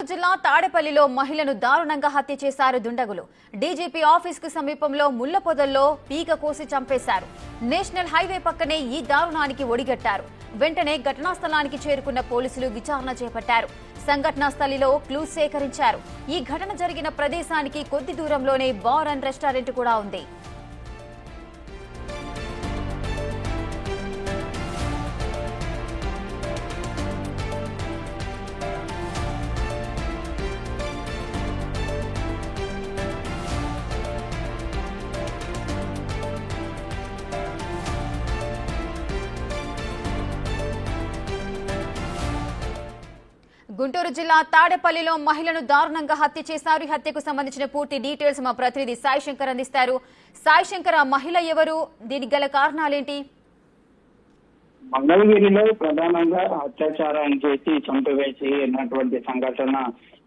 జిల్లా తాడేపల్లిలో మహిళను దారుణంగా హత్య చేశారు దుండగులు. డీజీపీ ఆఫీస్ కు సమీపంలో ముళ్ల పొదల్లో పీక కోసి చంపేశారు. నేషనల్ హైవే పక్కనే ఈ దారుణానికి ఒడిగట్టారు. వెంటనే ఘటనా స్థలానికి చేరుకున్న పోలీసులు విచారణ చేపట్టారు. సంఘటనా స్థలిలో క్లూస్ సేకరించారు. ఈ ఘటన జరిగిన ప్రదేశానికి కొద్ది దూరంలోనే బార్ అండ్ రెస్టారెంట్ కూడా ఉంది. గుంటూరు జిల్లా తాడేపల్లిలో మహిళను దారుణంగా హత్య చేశారు. ఈ హత్యకు సంబంధించిన పూర్తి డీటెయిల్స్ మా ప్రతినిధి సాయి శంకర్ అందిస్తారు. సాయి శంకర్, ఆ మహిళ ఎవరు, దీనికి గల కారణాలేంటి? మంగళగిరిలో ప్రధానంగా అత్యాచారం చేసి చంపివేసినటువంటి సంఘటన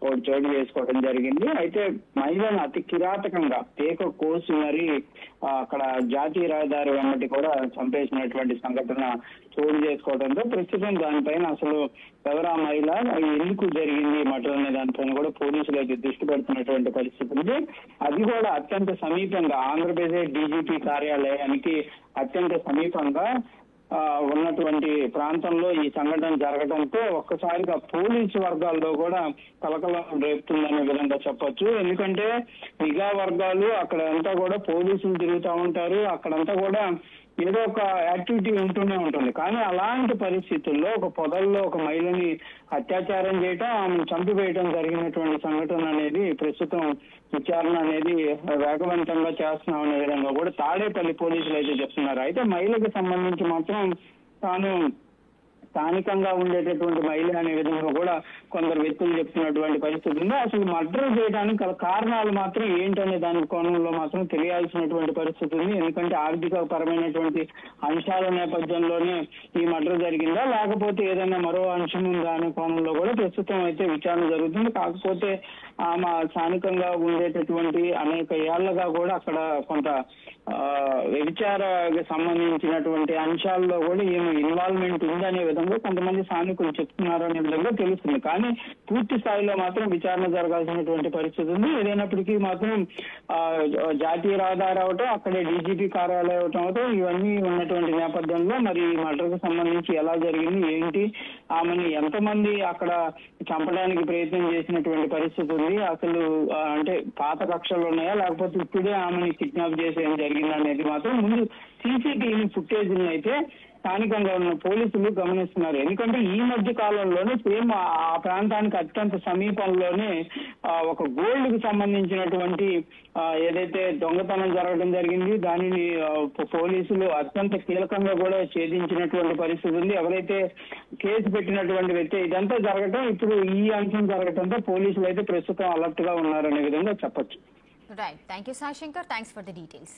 చోటు చేసుకోవడం జరిగింది. అయితే మహిళను అతి కిరాతకంగా పేక కోసి మరి అక్కడ జాతీయ రహదారి వెంబడి కూడా చంపేసినటువంటి సంఘటన చోటు చేసుకోవడంతో ప్రస్తుతం దానిపైన అసలు ఎవరా మహిళ, ఎందుకు జరిగింది మర్డర్ అనే దానిపైన కూడా పోలీసులు అయితే దృష్టి పెడుతున్నటువంటి పరిస్థితి ఉంది. అది కూడా అత్యంత సమీపంగా ఆంధ్రప్రదేశ్ డీజీపీ కార్యాలయానికి అత్యంత సమీపంగా ఉన్నటువంటి ప్రాంతంలో ఈ సంఘటన జరగడంతో ఒక్కసారిగా పోలీసు వర్గాల్లో కూడా కలకలం రేపుతుందనే విధంగా చెప్పొచ్చు. ఎందుకంటే నిఘా వర్గాలు అక్కడ అంతా కూడా పోలీసులు తిరుగుతూ ఉంటారు, అక్కడంతా కూడా ఏదో ఒక యాక్టివిటీ ఉంటూనే ఉంటుంది. కానీ అలాంటి పరిస్థితుల్లో ఒక పొదల్లో ఒక మహిళని అత్యాచారం చేయటం, ఆమెను చంపివేయటం జరిగినటువంటి సంఘటన అనేది ప్రస్తుతం విచారణ అనేది వేగవంతంగా చేస్తున్నాం అనే విధంగా కూడా తాడేపల్లి పోలీసులు అయితే చెప్తున్నారు. అయితే మహిళకి సంబంధించి మాత్రం తాను స్థానికంగా ఉండేటటువంటి మహిళ అనే విధంగా కూడా కొందరు వ్యక్తులు చెప్తున్నటువంటి పరిస్థితి ఉంది. అసలు మర్డర్ చేయడానికి గల కారణాలు మాత్రం ఏంటనే దాని కోణంలో మాత్రం తెలియాల్సినటువంటి పరిస్థితి ఉంది. ఎందుకంటే ఆర్థిక పరమైనటువంటి అంశాల నేపథ్యంలోనే ఈ మర్డర్ జరిగిందా, లేకపోతే ఏదైనా మరో అంశం ఉందా అనే కోణంలో కూడా ప్రస్తుతం అయితే విచారణ జరుగుతుంది. కాకపోతే ఆమె స్థానికంగా ఉండేటటువంటి అనేక ఏళ్లగా కూడా అక్కడ కొంత వ్యభిచారకు సంబంధించినటువంటి అంశాల్లో కూడా ఈమె ఇన్వాల్వ్మెంట్ ఉందనే విధంగా కొంతమంది స్థానికులు చెప్తున్నారు అనే విధంగా తెలుస్తుంది. కానీ పూర్తి స్థాయిలో మాత్రం విచారణ జరగాల్సినటువంటి పరిస్థితి ఉంది. ఏదైనప్పటికీ మాత్రం జాతీయ రహదారి అవటం, అక్కడే డీజీపీ కార్యాలయం అవటం ఇవన్నీ ఉన్నటువంటి నేపథ్యంలో మరి ఈ మర్డర్కు సంబంధించి ఎలా జరిగింది, ఏంటి, ఆమెను ఎంతమంది అక్కడ చంపడానికి ప్రయత్నం చేసినటువంటి పరిస్థితి ఉంది, అసలు అంటే పాత కక్షలు ఉన్నాయా లేకపోతే ఇప్పుడే ఆమెని కిడ్నాప్ చేసేది జరిగిందా అనేది మాత్రం ముందు సీసీటీవీ ఫుటేజ్ అయితే స్థానికంగా ఉన్న పోలీసులు గమనిస్తున్నారు. ఎందుకంటే ఈ మధ్య కాలంలోనే సేమ్ ఆ ప్రాంతానికి అత్యంత సమీపంలోనే ఒక గోల్డ్ కు సంబంధించినటువంటి ఏదైతే దొంగతనం జరగడం జరిగింది, దానిని పోలీసులు అత్యంత కీలకంగా కూడా ఛేదించినటువంటి పరిస్థితి ఉంది. ఎవరైతే కేసు పెట్టినటువంటి వ్యక్తి ఇదంతా జరగటం, ఇప్పుడు ఈ అంశం జరగటంతో పోలీసులు అయితే ప్రస్తుతం అలర్ట్ గా ఉన్నారనే విధంగా చెప్పొచ్చు. Right, thank you Sai Shankar, thanks for the details.